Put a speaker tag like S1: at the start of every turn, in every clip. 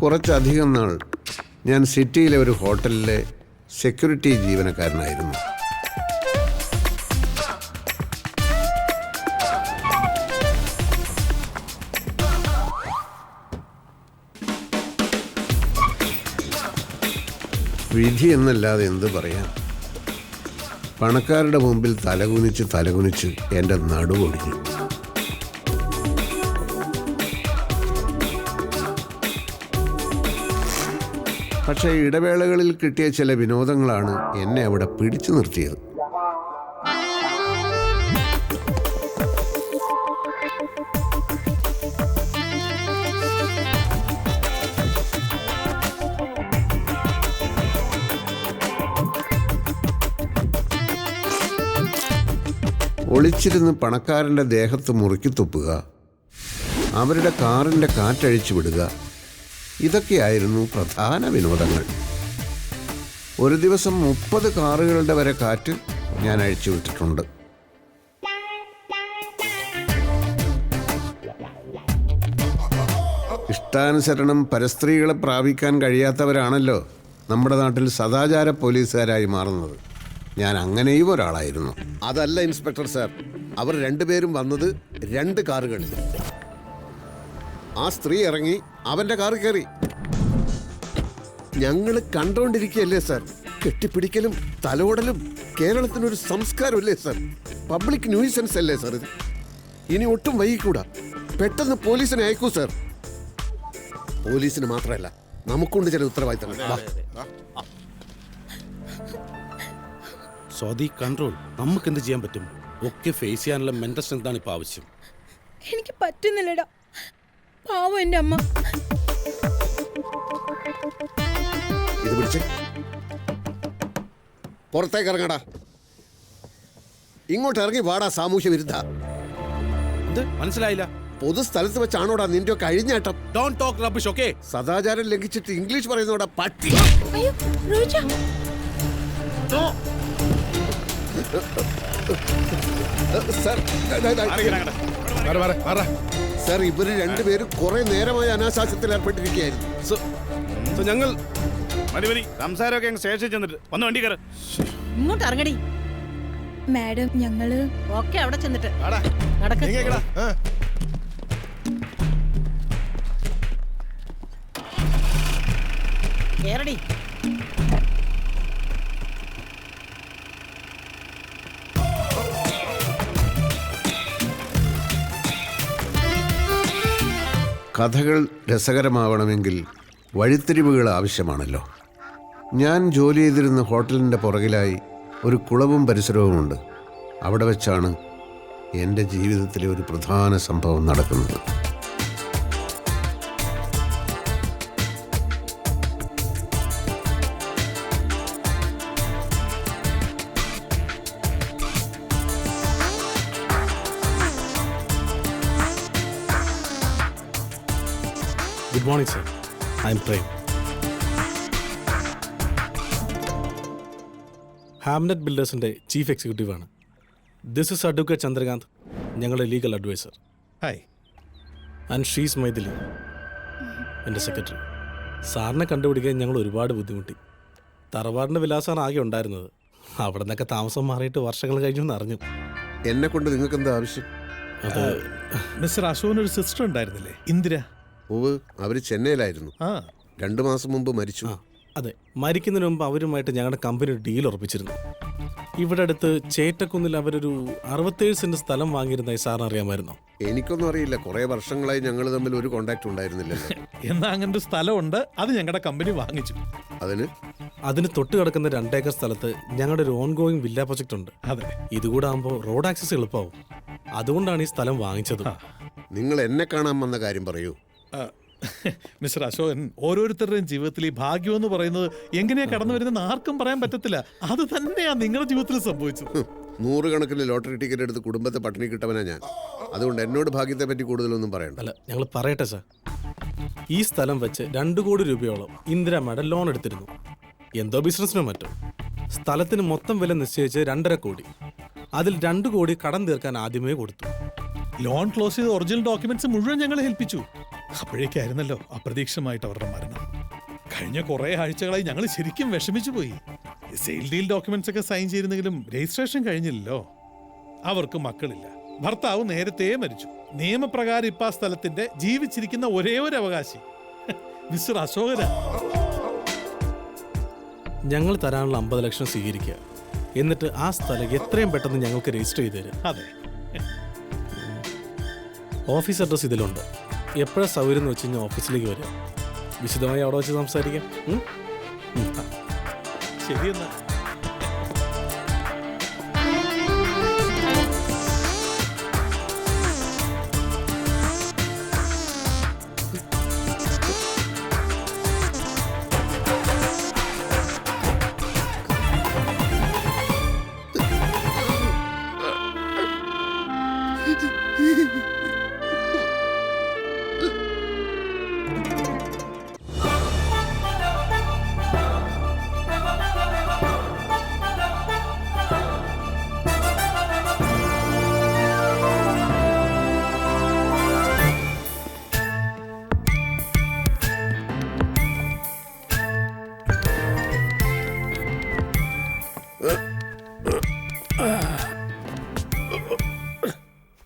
S1: കുറച്ചധികം നാൾ ഞാൻ സിറ്റിയിലെ ഒരു ഹോട്ടലിലെ സെക്യൂരിറ്റി ജീവനക്കാരനായിരുന്നു. വിധി എന്നല്ലാതെ എന്ത് പറയാം. പണക്കാരുടെ മുമ്പിൽ തലകുനിച്ച് എൻ്റെ നടുവൊടിഞ്ഞു. പക്ഷേ ഇടവേളകളിൽ കിട്ടിയ ചില വിനോദങ്ങളാണ് എന്നെ അവിടെ പിടിച്ചു നിർത്തിയത്. ഒളിച്ചിരുന്ന് പണക്കാരൻ്റെ ദേഹത്ത് മുറുക്കി തുപ്പുക, അവരുടെ കാറിൻ്റെ കാറ്റഴിച്ചു വിടുക, ഇതൊക്കെയായിരുന്നു പ്രധാന വിനോദങ്ങൾ. ഒരു ദിവസം 30 കാറുകളുടെ വരെ കാറ്റ് ഞാൻ അഴിച്ചു വിട്ടിട്ടുണ്ട്. ഇഷ്ടാനുസരണം പരസ്ത്രീകളെ പ്രാപിക്കാൻ കഴിയാത്തവരാണല്ലോ നമ്മുടെ നാട്ടിൽ സദാചാര പോലീസുകാരായി മാറുന്നത്. ഞാൻ അങ്ങനെയും ഒരാളായിരുന്നു. അതല്ല ഇൻസ്പെക്ടർ സാർ, അവർ രണ്ടുപേരും വന്നത് 2 കാറുകളിൽ. ആ സ്ത്രീ ഇറങ്ങി അവൻ്റെ കാറിൽ കയറി. ഞങ്ങൾ കണ്ടോണ്ടിരിക്കുകയല്ലേ സാർ. കെട്ടിപ്പിടിക്കലും തലോടലും കേരളത്തിനൊരു സംസ്കാരമല്ലേ സാർ? പബ്ലിക് ന്യൂസൻസ് അല്ലേ സാർ ഇത്? ഇനി ഒട്ടും വൈകിക്കൂടാ. പെട്ടെന്ന് പോലീസിനെ അയക്കൂ സാർ. പോലീസിന് മാത്രമല്ല, നമുക്കുണ്ട് ചില ഉത്തരവാദിത്തങ്ങൾ.
S2: സ്വാതി, കൺട്രോൾ. നമുക്ക് എന്ത് ചെയ്യാൻ പറ്റും? ഒക്കെ ഫേസ് ചെയ്യാനുള്ള മെന്റൽ സ്ട്രെങ്താണ് ഇപ്പൊ ആവശ്യം.
S3: എനിക്ക് പറ്റുന്നില്ലടാ, പാവം എൻ്റെ അമ്മ.
S1: ഇത് പിടിച്ച് പുറത്തേക്ക് ഇറങ്ങടാ. ഇങ്ങോട്ട് ഇറങ്ങി വാടാ സാമൂഹ്യ വിരുദ്ധ.
S2: മനസ്സിലായില്ല?
S1: പൊതു സ്ഥലത്ത് വെച്ചാണോടാ നിന്റെ ഒക്കെ അഴിഞ്ഞാട്ടം?
S2: Don't talk rubbish, okay?
S1: സദാചാരം ലംഘിച്ചിട്ട് ഇംഗ്ലീഷ് പറയുന്നോടാ പട്ടി.
S3: അയ്യോ റോജ,
S1: സാർ, ഇവര് രണ്ടുപേരും കുറെ നേരമായി അനാശാസ്യത്തിൽ ഏർപ്പെട്ടിരിക്കുകയായിരുന്നു.
S2: ഞങ്ങൾ സംസാരമൊക്കെ സ്റ്റേഷനിൽ ചെന്നിട്ട് വന്ന് വണ്ടി കയറി
S4: ഇങ്ങോട്ട് ഇറങ്ങടി.
S3: മാഡം ഞങ്ങള്
S4: ഒക്കെ അവിടെ ചെന്നിട്ട് നടക്ക. കേറടി.
S1: കഥകൾ രസകരമാവണമെങ്കിൽ വഴിത്തിരിവുകൾ ആവശ്യമാണല്ലോ. ഞാൻ ജോലി ചെയ്തിരുന്ന ഹോട്ടലിൻ്റെ പുറകിലായി ഒരു കുളവും പരിസരവുമുണ്ട്. അവിടെ വെച്ചാണ് എൻ്റെ ജീവിതത്തിലെ ഒരു പ്രധാന സംഭവം നടക്കുന്നത്.
S2: Good morning sir, I am Prem. Hamnet ബിൽഡേഴ്സിൻ്റെ ചീഫ് എക്സിക്യൂട്ടീവാണ്. ദിസ് ഇസ് അഡ്വക്കേറ്റ് ചന്ദ്രകാന്ത്, ഞങ്ങളുടെ legal adviser.
S5: Hi.
S2: And she's Maithili, എൻ്റെ സെക്രട്ടറി. സാറിനെ കണ്ടുപിടിക്കാൻ ഞങ്ങൾ ഒരുപാട് ബുദ്ധിമുട്ടി. തറവാടിൻ്റെ വിലാസമാണ് ആകെ ഉണ്ടായിരുന്നത്. അവിടെ നിന്നൊക്കെ താമസം മാറിയിട്ട് വർഷങ്ങൾ കഴിഞ്ഞു എന്ന് അറിഞ്ഞു.
S1: എന്നെ കൊണ്ട് നിങ്ങൾക്ക് എന്താ ആവശ്യം?
S2: അത്
S5: മിസ്റ്റർ അശോകനൊരു സിസ്റ്റർ ഉണ്ടായിരുന്നില്ലേ, ഇന്ദിര?
S1: ഓവ്, അവർ ചെന്നൈയിലായിരുന്നു. 2 മാസം മുമ്പ് മരിച്ചു.
S2: അതെ, മരിക്കുന്നതിന് മുമ്പ് അവരുമായിട്ട് ഞങ്ങളുടെ കമ്പനി ഒരു ഡീൽ ഉറപ്പിച്ചിരുന്നു. ഇവിടെ അടുത്ത് ചേറ്റക്കുന്നിൽ അവരൊരു 67 സെന്റ് സ്ഥലം വാങ്ങിയിരുന്നായി സാറിന് അറിയാമായിരുന്നോ?
S1: എനിക്കൊന്നും അറിയില്ല. കുറെ വർഷങ്ങളായി ഞങ്ങൾ തമ്മിൽ ഒരു കോണ്ടാക്ട് ഉണ്ടായിരുന്നില്ലല്ലോ.
S5: എന്നാ അങ്ങനെ ഒരു സ്ഥലമുണ്ട്, അത് ഞങ്ങളുടെ കമ്പനി വാങ്ങിച്ചു.
S2: അതിന് തൊട്ട് കിടക്കുന്ന 2 ഏക്കർ സ്ഥലത്ത് ഞങ്ങളുടെ ഒരു ഓൺഗോയിങ് വില്ല പ്രൊജക്ട് ഉണ്ട്.
S5: അതെ,
S2: ഇതുകൂടെ ആകുമ്പോൾ റോഡ് ആക്സസ് എളുപ്പമാവും. അതുകൊണ്ടാണ് ഈ സ്ഥലം വാങ്ങിച്ചത്.
S1: നിങ്ങൾ എന്നെ കാണാൻ വന്ന കാര്യം പറയൂ.
S5: മിസ്റ്റർ അശോകൻ, ഓരോരുത്തരുടെയും ജീവിതത്തിൽ ഈ ഭാഗ്യം എന്ന് പറയുന്നത് എങ്ങനെയാ കടന്നു വരുന്നതെന്ന് ആർക്കും പറയാൻ പറ്റത്തില്ല. അത് തന്നെയാ നിങ്ങളുടെ ജീവിതത്തിൽ സംഭവിച്ചത്.
S1: 100 കണക്കിന് ലോട്ടറി ടിക്കറ്റ് എടുത്ത് കുടുംബത്തെ പട്ടിണി കിട്ടവനാ ഞാൻ. അതുകൊണ്ട് എന്നോട് ഭാഗ്യത്തെ പറ്റി കൂടുതലൊന്നും പറയണ്ട.
S2: അല്ല, ഞങ്ങൾ പറയട്ടെ സാർ. ഈ സ്ഥലം വെച്ച് 2 കോടി രൂപയോളം ഇന്ദിരാമ്മയുടെ ലോൺ എടുത്തിരുന്നു. എന്തോ ബിസിനസ്സിനോ മറ്റോ. സ്ഥലത്തിന് മൊത്തം വില നിശ്ചയിച്ച് 2.5 കോടി. അതിൽ 2 കോടി കടം തീർക്കാൻ ആദ്യമേ കൊടുത്തു.
S5: ലോൺ ക്ലോസ് ചെയ്ത ഒറിജിനൽ ഡോക്യുമെന്റ്സ് മുഴുവൻ ഞങ്ങൾ ഏൽപ്പിച്ചു. അപ്പോഴേക്കായിരുന്നല്ലോ അപ്രതീക്ഷിതമായിട്ട് അവരുടെ മരണം. കഴിഞ്ഞ കുറേ ആഴ്ചകളായി ഞങ്ങൾ ശരിക്കും വിഷമിച്ചു പോയി. സെയിൽ ഡീൽ ഡോക്യുമെന്റ്സ് ഒക്കെ സൈൻ ചെയ്തിരുന്നെങ്കിലും രജിസ്ട്രേഷൻ കഴിഞ്ഞില്ലല്ലോ. അവർക്ക് മക്കളില്ല, ഭർത്താവ് നേരത്തെ മരിച്ചു. നിയമപ്രകാരം ഇപ്പൊ ആ സ്ഥലത്തിന്റെ ജീവിച്ചിരിക്കുന്ന ഒരേ ഒരു അവകാശി മിസ്റ്റർ അശോകന.
S2: ഞങ്ങൾ തരാനുള്ള 50 ലക്ഷം സ്വീകരിക്കുക, എന്നിട്ട് ആ സ്ഥലം എത്രയും പെട്ടെന്ന് ഞങ്ങൾക്ക് രജിസ്റ്റർ ചെയ്ത് തരാം.
S5: അതെ,
S2: ഓഫീസ് അഡ്രസ്സ് ഇതിലുണ്ട്. എപ്പോഴാണ് സൗകര്യം എന്ന് വെച്ച് കഴിഞ്ഞാൽ ഓഫീസിലേക്ക് വരിക. വിശദമായി അവിടെ വെച്ച് സംസാരിക്കാം.
S5: ശരിയെന്നാ.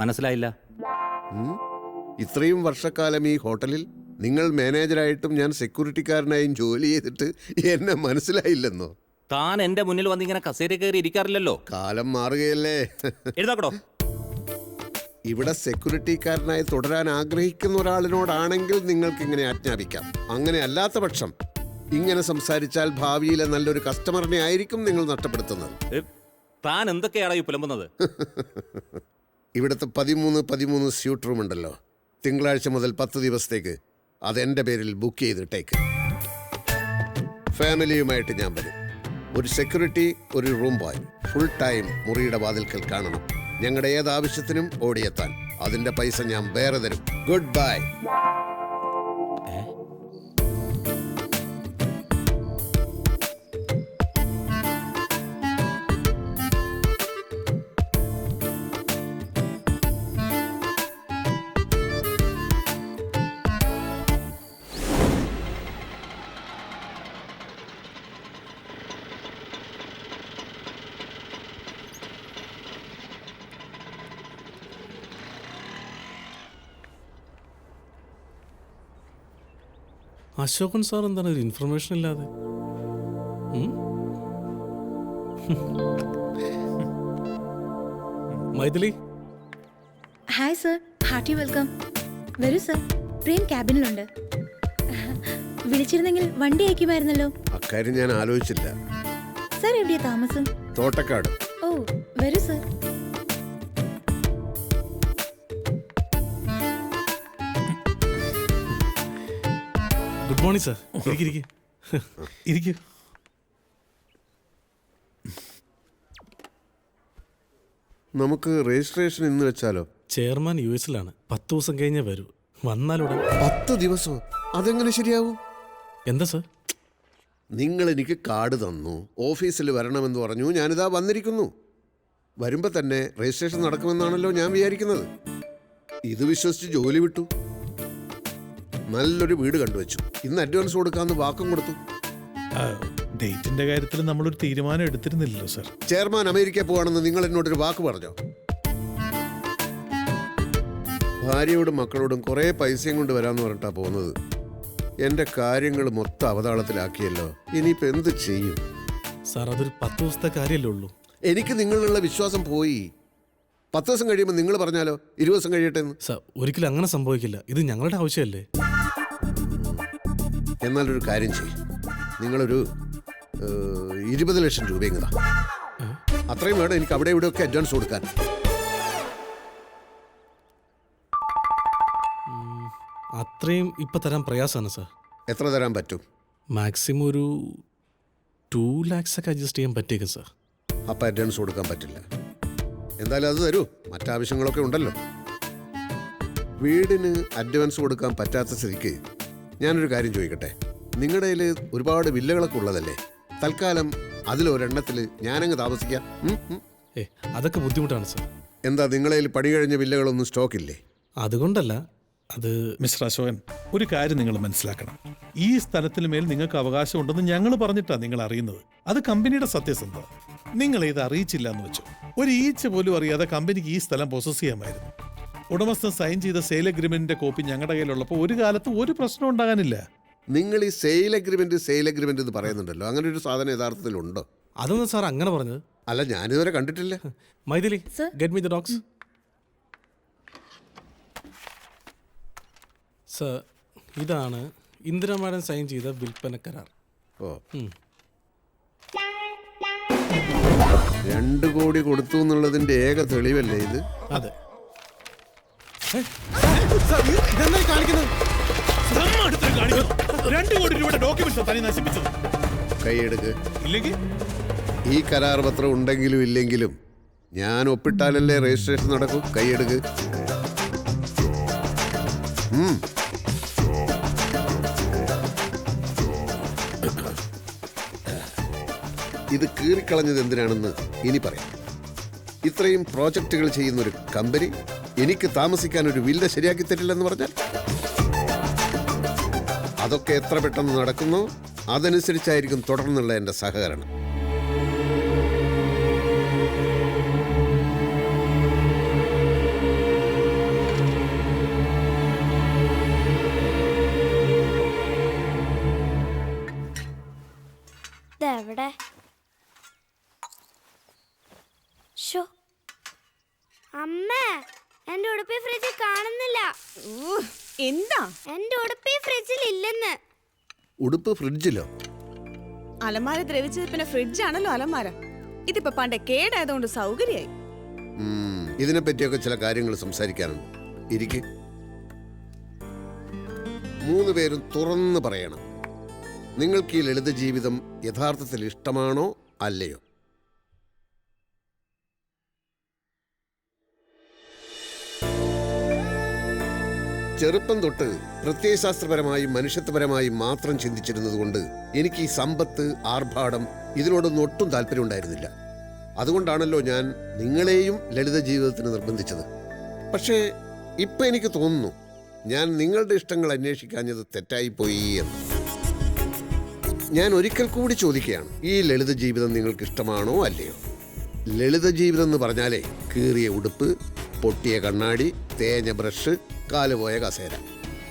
S6: മനസ്സിലായില്ല.
S1: ഇത്രയും വർഷക്കാലം ഈ ഹോട്ടലിൽ നിങ്ങൾ മാനേജറായിട്ടും ഞാൻ സെക്യൂരിറ്റിക്കാരനായും ജോലി ചെയ്തിട്ട് എന്നെ മനസ്സിലായില്ലെന്നോ?
S6: താൻ എന്റെ മുന്നിൽ വന്ന് ഇങ്ങനെ കസേര കയറി ഇരിക്കാറില്ലല്ലോ.
S1: കാലം മാറുകയല്ലേ.
S6: എഴുതാക്കടോ.
S1: ഇവിടെ സെക്യൂരിറ്റിക്കാരനായി തുടരാൻ ആഗ്രഹിക്കുന്ന ഒരാളിനോടാണെങ്കിൽ നിങ്ങൾക്ക് ഇങ്ങനെ ആജ്ഞാപിക്കാം. അങ്ങനെ അല്ലാത്ത പക്ഷം ഇങ്ങനെ സംസാരിച്ചാൽ ഭാവിയിലെ നല്ലൊരു കസ്റ്റമറിനെ ആയിരിക്കും നിങ്ങൾ നഷ്ടപ്പെടുത്തുന്നത്.
S6: താൻ എന്തൊക്കെയാണ് ഈ പുലമ്പുന്നത്?
S1: ഇവിടുത്തെ 13 സ്യൂട്ട് റൂം ഉണ്ടല്ലോ, തിങ്കളാഴ്ച മുതൽ 10 ദിവസത്തേക്ക് അതെൻ്റെ പേരിൽ ബുക്ക് ചെയ്തിട്ടേക്ക്. ഫാമിലിയുമായിട്ട് ഞാൻ വരും. ഒരു സെക്യൂരിറ്റി, ഒരു റൂം ബോയ്, ഫുൾ ടൈം മുറിയുടെ വാതിൽക്കൽ കാണണം. ഞങ്ങളുടെ ഏതാവശ്യത്തിനും ഓടിയെത്താൻ. അതിൻ്റെ പൈസ ഞാൻ വേറെ തരും. Good bye.
S2: അശോകൻ സാർ എന്താണ് ഒരു ഇൻഫർമേഷൻ ഇല്ലാതെ? Maithili.
S3: Hi sir, hearty welcome. വരൂ സർ, ട്രെയിൻ ക്യാബിനിലുണ്ട്. വിളിച്ചിരുന്നെങ്കിൽ വണ്ടി അയക്കുമായിരുന്നല്ലോ.
S1: അക്കാര്യം ഞാൻ ആലോചിച്ചില്ല.
S3: സർ എവിടെയാ താമസം?
S1: തോട്ടക്കാട്.
S3: ഓ, വരൂ സർ.
S2: Good morning sir.
S5: ഇരിക്കൂ.
S1: നമുക്ക് രജിസ്ട്രേഷൻ ഇന്ന് വെച്ചാലോ?
S2: ചെയർമാൻ US-ലാണ്. 10 ദിവസം കഴിഞ്ഞേ വരൂ. വന്നാലുടൻ.
S1: 10 ദിവസമോ? അതെങ്ങനെ ശരിയാവും?
S2: എന്താ സാർ?
S1: നിങ്ങൾ എനിക്ക് കാർഡ് തന്നു, ഓഫീസിൽ വരണമെന്ന് പറഞ്ഞു, ഞാനിതാ വന്നിരിക്കുന്നു. വരുമ്പോൾ തന്നെ രജിസ്ട്രേഷൻ നടക്കുമെന്നാണല്ലോ ഞാൻ വിചാരിക്കുന്നത്. ഇത് വിശ്വസിച്ച് ജോലി വിട്ടു. നല്ലൊരു വീട് കണ്ടുവച്ചു. ഇന്ന് അഡ്വാൻസ് കൊടുക്കാമെന്ന് വാക്കും കൊടുത്തു.
S5: ഡേറ്റിന്റെ കാര്യത്തിൽ നമ്മളൊരു തീരുമാനം എടുത്തിരുന്നില്ലല്ലോ സർ.
S1: ചെയർമാൻ അമേരിക്ക പോവാണെന്ന് നിങ്ങൾ എന്നോടൊരു വാക്ക് പറഞ്ഞോ? ഭാര്യയോടും മക്കളോടും കുറേ പൈസയും കൊണ്ട് വരാമെന്ന് പറഞ്ഞിട്ടാ പോകുന്നത്. എൻ്റെ കാര്യങ്ങൾ മൊത്തം അവതാളത്തിലാക്കിയല്ലോ. ഇനിയിപ്പോൾ എന്ത് ചെയ്യും?
S2: സാർ, അതൊരു 10 ദിവസത്തെ കാര്യമല്ലേ ഉള്ളൂ.
S1: എനിക്ക് നിങ്ങളിലുള്ള വിശ്വാസം പോയി. 10 ദിവസം കഴിയുമ്പോൾ നിങ്ങൾ പറഞ്ഞാലോ 20 ദിവസം കഴിയട്ടെ എന്ന്.
S2: സാർ, ഒരിക്കലും അങ്ങനെ സംഭവിക്കില്ല. ഇത് ഞങ്ങളുടെ ആവശ്യമല്ലേ.
S1: എന്നാലൊരു കാര്യം ചെയ്യും, നിങ്ങളൊരു 20 ലക്ഷം രൂപയും കൂടാ. അത്രയും വേണം എനിക്ക് അവിടെ ഇവിടെയൊക്കെ അഡ്വാൻസ് കൊടുക്കാൻ.
S2: അത്രയും ഇപ്പം തരാൻ പ്രയാസമാണ് സാർ.
S1: എത്ര തരാൻ പറ്റും?
S2: മാക്സിമം ഒരു 2 lakhs ഒക്കെ അഡ്ജസ്റ്റ് ചെയ്യാൻ പറ്റിയേക്കും സാർ.
S1: അപ്പം അഡ്വാൻസ് കൊടുക്കാൻ പറ്റില്ല. എന്തായാലും അത് തരൂ, മറ്റാവശ്യങ്ങളൊക്കെ ഉണ്ടല്ലോ. വീടിന് അഡ്വാൻസ് കൊടുക്കാൻ പറ്റാത്ത സ്ഥിതിക്ക് ഞാനൊരു കാര്യം ചോദിക്കട്ടെ. നിങ്ങളുടെ കയ്യിൽ ഒരുപാട് വില്ലകളൊക്കെ ഉള്ളതല്ലേ? തൽക്കാലം അതിലൊരെണ്ണത്തിൽ ഞാനങ്ങ് താമസിക്കാം.
S2: അതൊക്കെ ബുദ്ധിമുട്ടാണ് സാർ.
S1: എന്താ നിങ്ങളെ പണി കഴിഞ്ഞ വില്ലകളൊന്നും സ്റ്റോക്കില്ലേ?
S2: അതുകൊണ്ടല്ല, അത്
S5: മിസ്റ്റർ അശോകൻ, ഒരു കാര്യം നിങ്ങൾ മനസ്സിലാക്കണം. ഈ സ്ഥലത്തിന് മേൽ നിങ്ങൾക്ക് അവകാശമുണ്ടെന്ന് ഞങ്ങൾ പറഞ്ഞിട്ടാണ് നിങ്ങൾ അറിയുന്നത്. അത് കമ്പനിയുടെ സത്യസന്ധത. നിങ്ങൾ ഇത് അറിയിച്ചില്ല എന്ന് വെച്ചു. ഒരു ഈച്ച പോലും അറിയാതെ കമ്പനിക്ക് ഈ സ്ഥലം പൊസസ് ചെയ്യാമായിരുന്നു. ഉടമസ്ഥൻ സൈൻ ചെയ്ത സെയിൽ അഗ്രിമെന്റിന്റെ കോപ്പി ഞങ്ങളുടെ കയ്യിലുള്ളപ്പോൾ ഒരു കാലത്ത് ഒരു പ്രശ്നം ഉണ്ടാകാനില്ല.
S1: നിങ്ങൾ ഈ സെയിൽ അഗ്രിമെന്റ് എന്ന് പറയുന്നുണ്ടല്ലോ, അങ്ങനെ ഒരു സാധനം യഥാർത്ഥത്തിലുണ്ടോ?
S2: അതൊന്നും സാർ അങ്ങനെ പറഞ്ഞത്.
S1: അല്ല, ഞാനിതുവരെ കണ്ടിട്ടില്ല.
S2: Maithili,
S3: Sir.
S2: Get me the dogs. Sir, ഇതാണ് ഇന്ദിര മാഡം സൈൻ ചെയ്ത വിൽപ്പന കരാർ.
S1: ഓ, 2 കോടി കൊടുത്തു എന്നുള്ളതിന്റെ ഏക തെളിവല്ലേ ഇത്?
S2: അതെ.
S1: കൈയെടുക്ക്.
S5: ഇല്ലെങ്കിൽ
S1: ഈ കരാർ പത്രം ഉണ്ടെങ്കിലും ഇല്ലെങ്കിലും ഞാൻ ഒപ്പിട്ടാലല്ലേ രജിസ്ട്രേഷൻ നടക്കൂ. കൈയെടുക്ക്. ഇത് കീറിക്കളഞ്ഞത് എന്തിനാണെന്ന് ഇനി പറയാം. ഇത്രയും പ്രോജക്റ്റുകൾ ചെയ്യുന്ന ഒരു കമ്പനി എനിക്ക് താമസിക്കാൻ ഒരു വില്ല ശരിയാക്കി തരില്ലെന്ന് പറഞ്ഞാൽ, അതൊക്കെ എത്ര പെട്ടെന്ന് നടക്കുന്നോ അതനുസരിച്ചായിരിക്കും തുടർന്നുള്ള എൻ്റെ സഹകരണം.
S7: ഇതെവിടെ? ശോ, അമ്മേ, എന്റെ ഉടുപ്പി ഫ്രിഡ്ജിൽ കാണുന്നില്ല.
S4: എന്താ?
S7: എന്റെ ഉടുപ്പി ഫ്രിഡ്ജിൽ ഇല്ലെന്ന്.
S1: ഉടുപ്പ് ഫ്രിഡ്ജിലോ?
S8: അലമാര ദ്രവിച്ചത് പിന്നെ ഫ്രിഡ്ജാണല്ലോ അലമാര. ഇതിപ്പോ പണ്ട് കേടായതുകൊണ്ട് സൗകര്യായി.
S1: ഇതിനെപ്പറ്റിയൊക്കെ ചില കാര്യങ്ങൾ സംസാരിക്കാനുണ്ട്. ഇരിക്കെ. 3 പേരും തുറന്ന് പറയണം, നിങ്ങൾക്ക് ഈ ലളിത ജീവിതം യഥാർത്ഥത്തിൽ ഇഷ്ടമാണോ അല്ലയോ? ചെറുപ്പം തൊട്ട് പ്രത്യയശാസ്ത്രപരമായും മനുഷ്യത്വപരമായും മാത്രം ചിന്തിച്ചിരുന്നതുകൊണ്ട് എനിക്ക് ഈ സമ്പത്ത്, ആർഭാടം ഇതിനോടൊന്നും ഒട്ടും താല്പര്യം ഉണ്ടായിരുന്നില്ല. അതുകൊണ്ടാണല്ലോ ഞാൻ നിങ്ങളെയും ലളിത ജീവിതത്തിന് നിർബന്ധിച്ചത്. പക്ഷേ ഇപ്പം എനിക്ക് തോന്നുന്നു ഞാൻ നിങ്ങളുടെ ഇഷ്ടങ്ങൾ അന്വേഷിക്കാഞ്ഞത് തെറ്റായിപ്പോയി എന്ന്. ഞാൻ ഒരിക്കൽ കൂടി ചോദിക്കുകയാണ്, ഈ ലളിത ജീവിതം നിങ്ങൾക്ക് ഇഷ്ടമാണോ അല്ലയോ? ലളിത ജീവിതം എന്ന് പറഞ്ഞാലേ കീറിയ ഉടുപ്പ്, പൊട്ടിയ കണ്ണാടി, തേഞ്ഞ ബ്രഷ്, കാലുപോയ കസേര.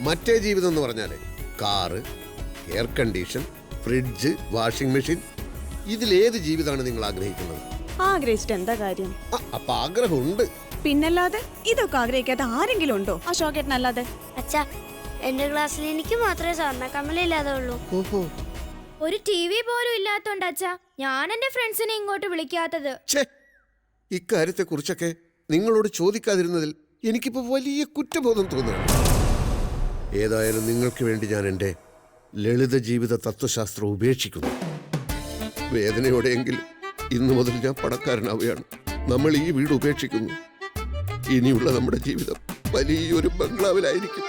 S1: മറ്റേ ജീവിതം എന്ന് പറഞ്ഞാലേ car, air condition, fridge, washing machine. ഇതിലേത് ജീവിതമാണ് നിങ്ങൾ ആഗ്രഹിക്കുന്നത്?
S8: ആഗ്രഹിച്ചിട്ട് എന്താ കാര്യം?
S1: അപ്പൊ ആഗ്രഹമുണ്ട്.
S8: പിന്നല്ലാതെ ഇതൊക്കെ ആഗ്രഹിക്കാത്ത ആരെങ്കിലും ഉണ്ടോ അശോകേട്ടനല്ലാതെ?
S7: അച്ഛാ, എന്റെ ക്ലാസ്സിൽ എനിക്ക് മാത്രമേ സ്വർണ്ണ കമ്മലില്ലാതെ ഉള്ളൂ.
S3: ഒരു TV പോലും ഇല്ലാത്തോണ്ട് അച്ഛാ ഞാൻ എന്റെ ഫ്രണ്ട്സിനെ ഇങ്ങോട്ട് വിളിക്കാത്തത്.
S1: ഇക്കാര്യത്തെ കുറിച്ചൊക്കെ നിങ്ങളോട് ചോദിക്കാതിരുന്നതിൽ എനിക്കിപ്പോ വലിയ കുറ്റബോധം തോന്നുകയാണ്. ഏതായാലും നിങ്ങൾക്ക് വേണ്ടി ഞാൻ എൻ്റെ ലളിത ജീവിത തത്വശാസ്ത്രം ഉപേക്ഷിക്കുന്നു. വേദനയോടെയെങ്കിലും ഇന്നു മുതൽ ഞാൻ പണക്കാരനാവുകയാണ്. നമ്മൾ ഈ വീട് ഉപേക്ഷിക്കുന്നു. ഇനിയുള്ള നമ്മുടെ ജീവിതം വലിയൊരു ബംഗ്ലാവിലായിരിക്കും.